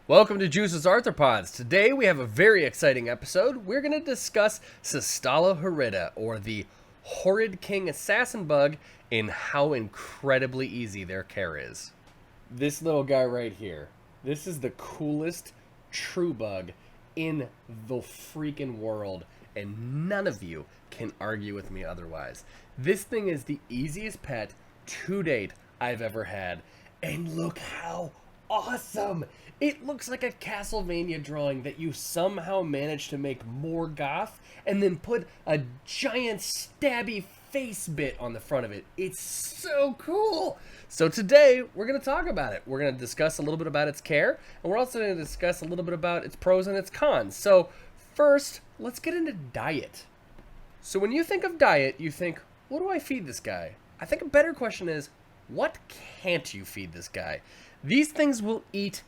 Welcome to Juice's Arthropods. Today we have a very exciting episode. We're going to discuss Cystala horrida, or the horrid king assassin bug, and how incredibly easy their care is. This little guy right here, this is the coolest true bug in the freaking world, and none of you can argue with me otherwise. This thing is the easiest pet to date I've ever had, and look how awesome! It looks like a Castlevania drawing that you somehow managed to make more goth and then put a giant stabby face bit on the front of it. It's so cool! So today, we're going to talk about it. We're going to discuss a little bit about its care, and we're also going to discuss a little bit about its pros and its cons. So first, let's get into diet. So when you think of diet, you think, what do I feed this guy? I think a better question is, what can't you feed this guy? These things will eat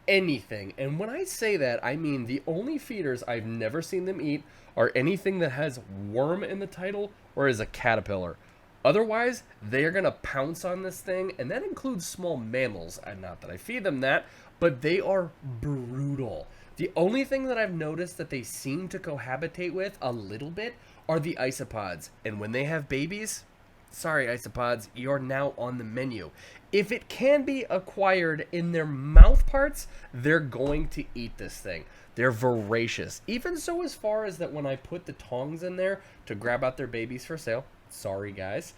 anything, and when I say that, I mean the only feeders I've never seen them eat are anything that has worm in the title or is a caterpillar. Otherwise, they are going to pounce on this thing, and that includes small mammals. And not that I feed them that, but they are brutal. The only thing that I've noticed that they seem to cohabitate with a little bit are the isopods, and when they have babies, sorry isopods, you're now on the menu. If it can be acquired in their mouth parts, they're going to eat this thing. They're voracious. Even so, as far as that when I put the tongs in there to grab out their babies for sale, sorry guys,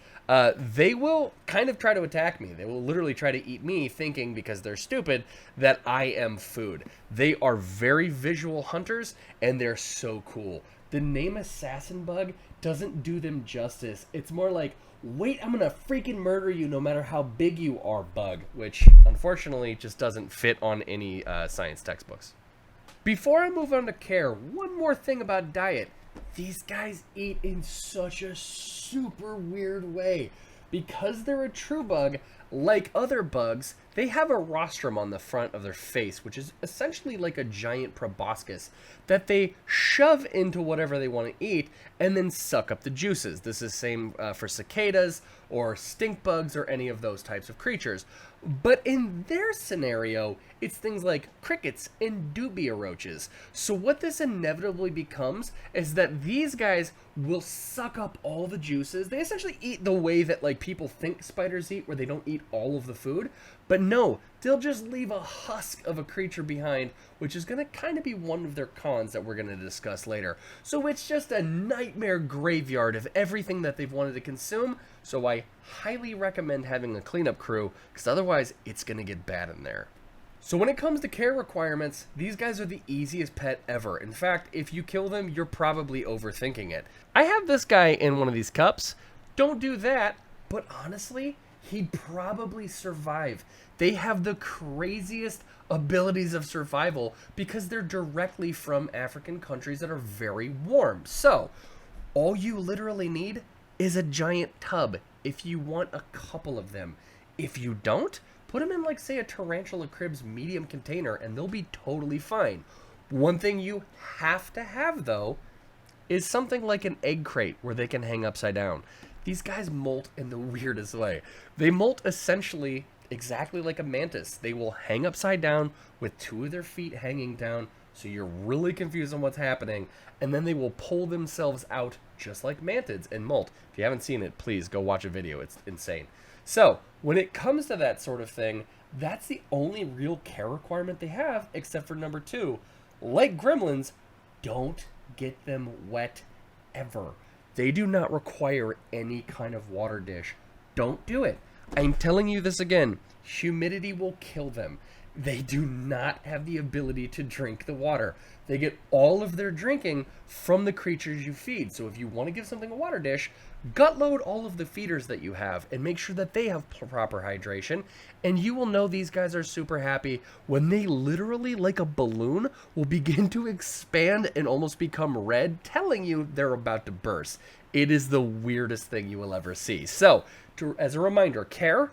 they will kind of try to attack me. They will literally try to eat me, thinking, because they're stupid, that I am food. They are very visual hunters, and they're so cool. The name assassin bug doesn't do them justice. It's more like, wait, I'm gonna freaking murder you no matter how big you are, bug, which unfortunately just doesn't fit on any science textbooks. Before I move on to care, one more thing about diet. These guys eat in such a super weird way. Because they're a true bug, like other bugs, they have a rostrum on the front of their face, which is essentially like a giant proboscis that they shove into whatever they want to eat and then suck up the juices. This is same for cicadas or stink bugs or any of those types of creatures. But in their scenario, it's things like crickets and dubia roaches. So what this inevitably becomes is that these guys will suck up all the juices. They essentially eat the way that like people think spiders eat, where they don't eat all of the food. But no, they'll just leave a husk of a creature behind, which is going to kind of be one of their cons that we're going to discuss later. So it's just a nightmare graveyard of everything that they've wanted to consume. So I highly recommend having a cleanup crew, because otherwise it's going to get bad in there. So when it comes to care requirements, these guys are the easiest pet ever. In fact, if you kill them, you're probably overthinking it. I have this guy in one of these cups. Don't do that, but honestly, he'd probably survive. They have the craziest abilities of survival because they're directly from African countries that are very warm. So, all you literally need is a giant tub if you want a couple of them. If you don't, put them in, like, say, a Tarantula Cribs medium container and they'll be totally fine. One thing you have to have, though, is something like an egg crate where they can hang upside down. These guys molt in the weirdest way. They molt essentially exactly like a mantis. They will hang upside down with two of their feet hanging down, so you're really confused on what's happening, and then they will pull themselves out just like mantids and molt. If you haven't seen it, please go watch a video. It's insane. So, when it comes to that sort of thing, that's the only real care requirement they have, except for number 2. Like gremlins, don't get them wet ever. They do not require any kind of water dish. Don't do it. I'm telling you this again. Humidity will kill them. They do not have the ability to drink the water. They get all of their drinking from the creatures you feed. So if you want to give something a water dish, gut load all of the feeders that you have and make sure that they have proper hydration. And you will know these guys are super happy when they literally, like a balloon, will begin to expand and almost become red, telling you they're about to burst. It is the weirdest thing you will ever see. So, as a reminder, care,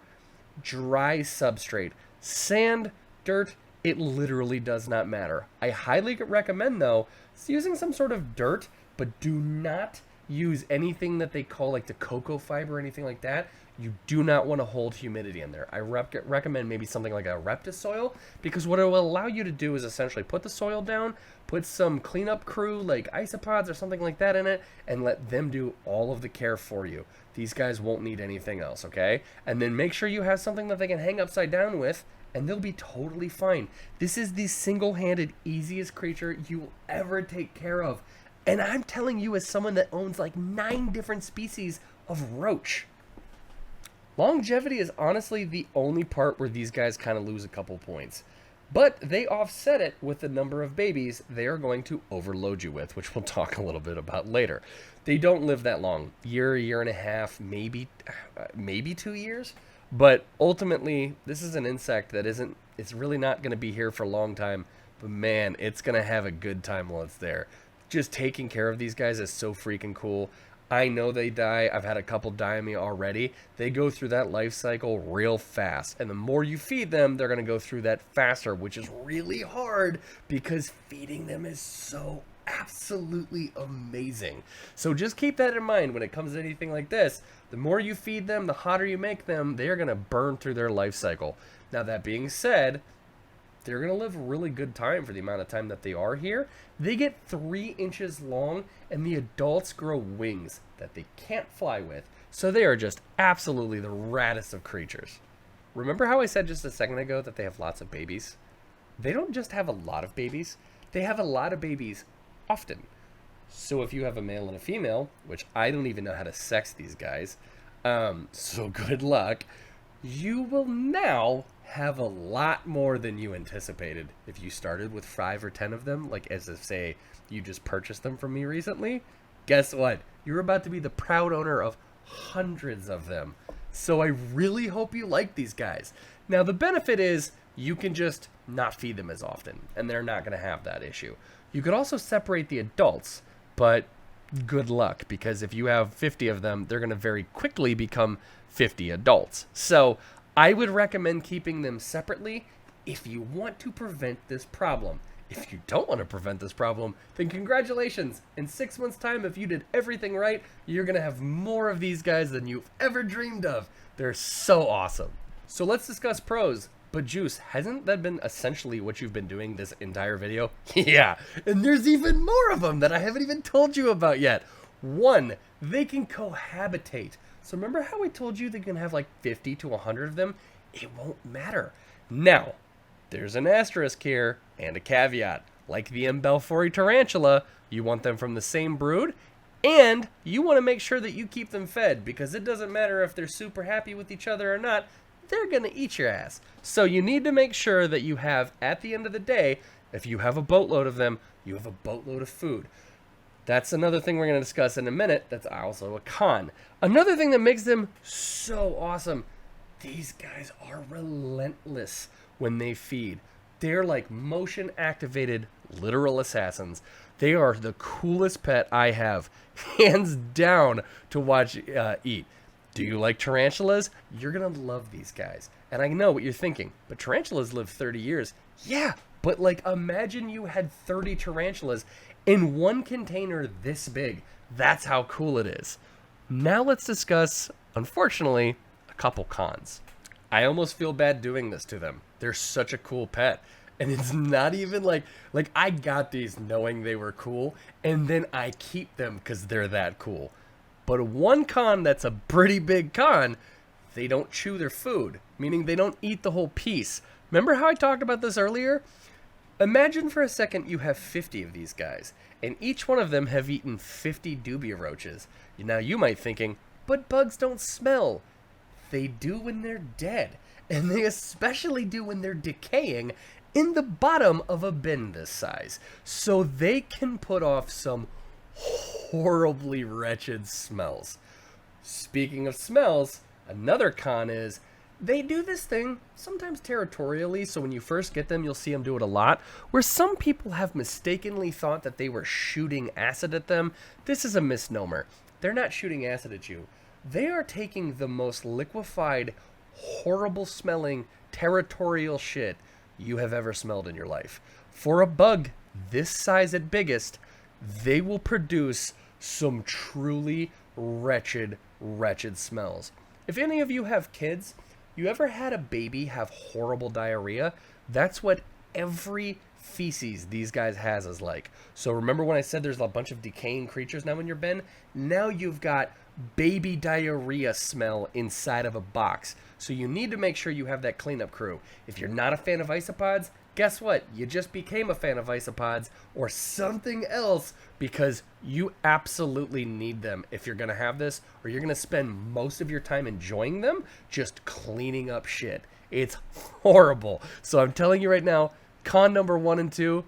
dry substrate, sand, dirt, it literally does not matter. I highly recommend, though, using some sort of dirt, but do not use anything that they call like the coco fiber or anything like that. You do not want to hold humidity in there. I recommend maybe something like a Reptisoil, because what it will allow you to do is essentially put the soil down, put some cleanup crew like isopods or something like that in it, and let them do all of the care for you. These guys won't need anything else, okay? And then make sure you have something that they can hang upside down with, and they'll be totally fine. This is the single-handed easiest creature you will ever take care of. And I'm telling you as someone that owns like 9 different species of roach. Longevity is honestly the only part where these guys kind of lose a couple points. But they offset it with the number of babies they are going to overload you with, which we'll talk a little bit about later. They don't live that long. Year and a half, maybe 2 years. But ultimately, this is an insect that it's really not going to be here for a long time. But man, it's going to have a good time while it's there. Just taking care of these guys is so freaking cool. I know they die. I've had a couple die on me already. They go through that life cycle real fast. And the more you feed them, they're going to go through that faster, which is really hard because feeding them is so absolutely amazing. So just keep that in mind when it comes to anything like this. The more you feed them, the hotter you make them, they are going to burn through their life cycle. Now, that being said, they're going to live a really good time for the amount of time that they are here. They get 3 inches long, and the adults grow wings that they can't fly with. So they are just absolutely the raddest of creatures. Remember how I said just a second ago that they have lots of babies? They don't just have a lot of babies. They have a lot of babies often. So if you have a male and a female, which I don't even know how to sex these guys, so good luck, you will now have a lot more than you anticipated. If you started with 5 or 10 of them, like as if say you just purchased them from me recently, guess what? You're about to be the proud owner of hundreds of them. So I really hope you like these guys. Now the benefit is you can just not feed them as often, and they're not going to have that issue. You could also separate the adults, but good luck, because if you have 50 of them, they're going to very quickly become 50 adults. So I would recommend keeping them separately if you want to prevent this problem. If you don't want to prevent this problem, then congratulations. In 6 months' time, if you did everything right, you're going to have more of these guys than you've ever dreamed of. They're so awesome. So let's discuss pros. But Juice, hasn't that been essentially what you've been doing this entire video? Yeah, and there's even more of them that I haven't even told you about yet. 1, they can cohabitate. So remember how I told you they can have like 50 to 100 of them? It won't matter. Now, there's an asterisk here and a caveat. Like the M. belfouri tarantula, you want them from the same brood, and you want to make sure that you keep them fed, because it doesn't matter if they're super happy with each other or not, they're going to eat your ass. So you need to make sure that you have, at the end of the day, if you have a boatload of them, you have a boatload of food. That's another thing we're going to discuss in a minute. That's also a con. Another thing that makes them so awesome, these guys are relentless when they feed. They're like motion-activated literal assassins. They are the coolest pet I have, hands down, to watch eat. Do you like tarantulas? You're going to love these guys. And I know what you're thinking, but tarantulas live 30 years. Yeah, but like imagine you had 30 tarantulas in one container this big. That's how cool it is. Now let's discuss, unfortunately, a couple cons. I almost feel bad doing this to them. They're such a cool pet. And it's not even like I got these knowing they were cool, and then I keep them because they're that cool. But one con that's a pretty big con, they don't chew their food, meaning they don't eat the whole piece. Remember how I talked about this earlier? Imagine for a second you have 50 of these guys, and each one of them have eaten 50 dubia roaches. Now you might be thinking, but bugs don't smell. They do when they're dead, and they especially do when they're decaying in the bottom of a bin this size. So they can put off some horribly wretched smells. Speaking of smells, another con is they do this thing sometimes territorially, so when you first get them, you'll see them do it a lot, where some people have mistakenly thought that they were shooting acid at them. This is a misnomer. They're not shooting acid at you. They are taking the most liquefied, horrible smelling, territorial shit you have ever smelled in your life. For a bug this size at biggest, they will produce some truly wretched smells. If any of you have kids, you ever had a baby have horrible diarrhea? That's what every feces these guys has is like. So remember when I said there's a bunch of decaying creatures now in your bin? Now you've got baby diarrhea smell inside of a box. So you need to make sure you have that cleanup crew. If you're not a fan of isopods, guess what? You just became a fan of isopods or something else, because you absolutely need them if you're going to have this, or you're going to spend most of your time enjoying them just cleaning up shit. It's horrible. So I'm telling you right now, con number 1 and 2,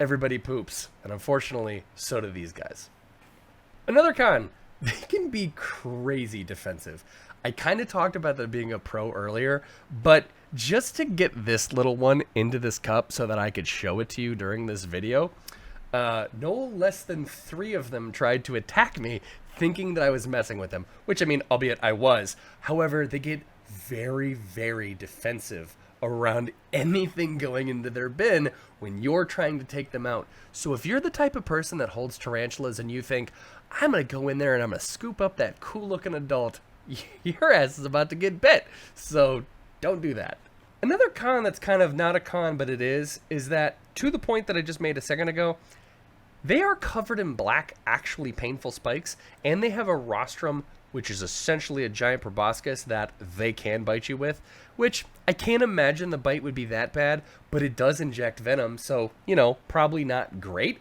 everybody poops. And unfortunately, so do these guys. Another con, they can be crazy defensive. I kind of talked about that being a pro earlier, but just to get this little one into this cup so that I could show it to you during this video, no less than 3 of them tried to attack me thinking that I was messing with them, which, I mean, albeit I was. However, they get very, very defensive around anything going into their bin when you're trying to take them out. So if you're the type of person that holds tarantulas and you think, I'm going to go in there and I'm going to scoop up that cool looking adult, your ass is about to get bit. So don't do that. Another con that's kind of not a con, but it is that, to the point that I just made a second ago, they are covered in black, actually painful spikes, and they have a rostrum, which is essentially a giant proboscis that they can bite you with, which I can't imagine the bite would be that bad, but it does inject venom, so, you know, probably not great.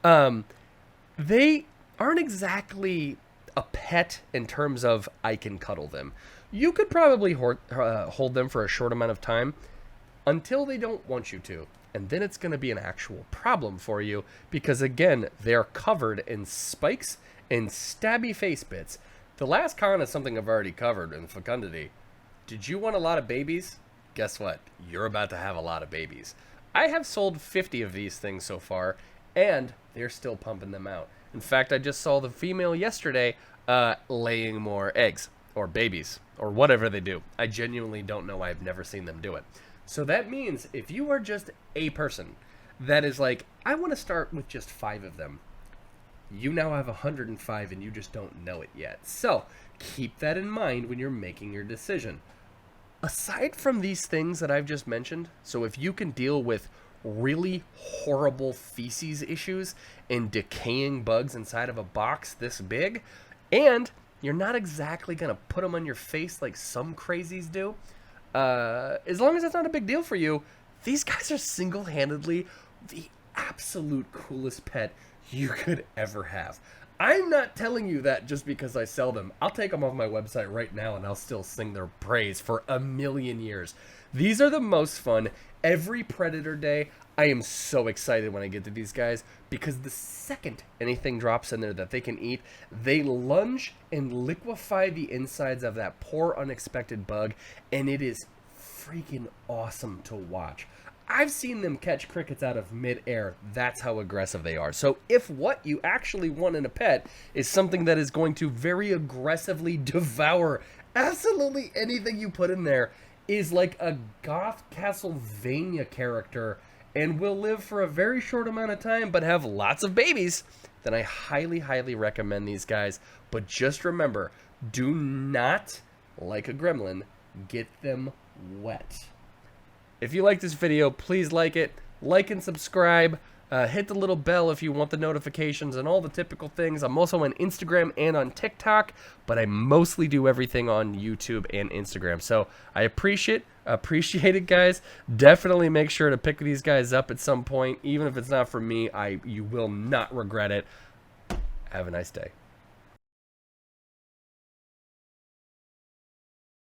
They aren't exactly a pet in terms of I can cuddle them. You could probably hold them for a short amount of time until they don't want you to. And then it's going to be an actual problem for you because, again, they're covered in spikes and stabby face bits. The last con is something I've already covered in Fecundity. Did you want a lot of babies? Guess what? You're about to have a lot of babies. I have sold 50 of these things so far, and they're still pumping them out. In fact, I just saw the female yesterday laying more eggs or babies or whatever they do. I genuinely don't know. I've never seen them do it. So that means if you are just a person that is like, I want to start with just 5 of them, you now have 105 and you just don't know it yet. So keep that in mind when you're making your decision. Aside from these things that I've just mentioned, so if you can deal with really horrible feces issues and decaying bugs inside of a box this big, and you're not exactly going to put them on your face like some crazies do, as long as it's not a big deal for you, these guys are single-handedly the absolute coolest pet you could ever have. I'm not telling you that just because I sell them. I'll take them off my website right now and I'll still sing their praise for a million years. These are the most fun. Every Predator Day, I am so excited when I get to these guys because the second anything drops in there that they can eat, they lunge and liquefy the insides of that poor unexpected bug, and it is freaking awesome to watch. I've seen them catch crickets out of midair. That's how aggressive they are. So if what you actually want in a pet is something that is going to very aggressively devour absolutely anything you put in there, is like a goth Castlevania character and will live for a very short amount of time but have lots of babies, then I highly, highly recommend these guys. But just remember, do not, like a gremlin, get them wet. If you like this video, please like it, like and subscribe, hit the little bell if you want the notifications and all the typical things. I'm also on Instagram and on TikTok, but I mostly do everything on YouTube and Instagram. So I appreciate it, guys. Definitely make sure to pick these guys up at some point. Even if it's not from me, you will not regret it. Have a nice day.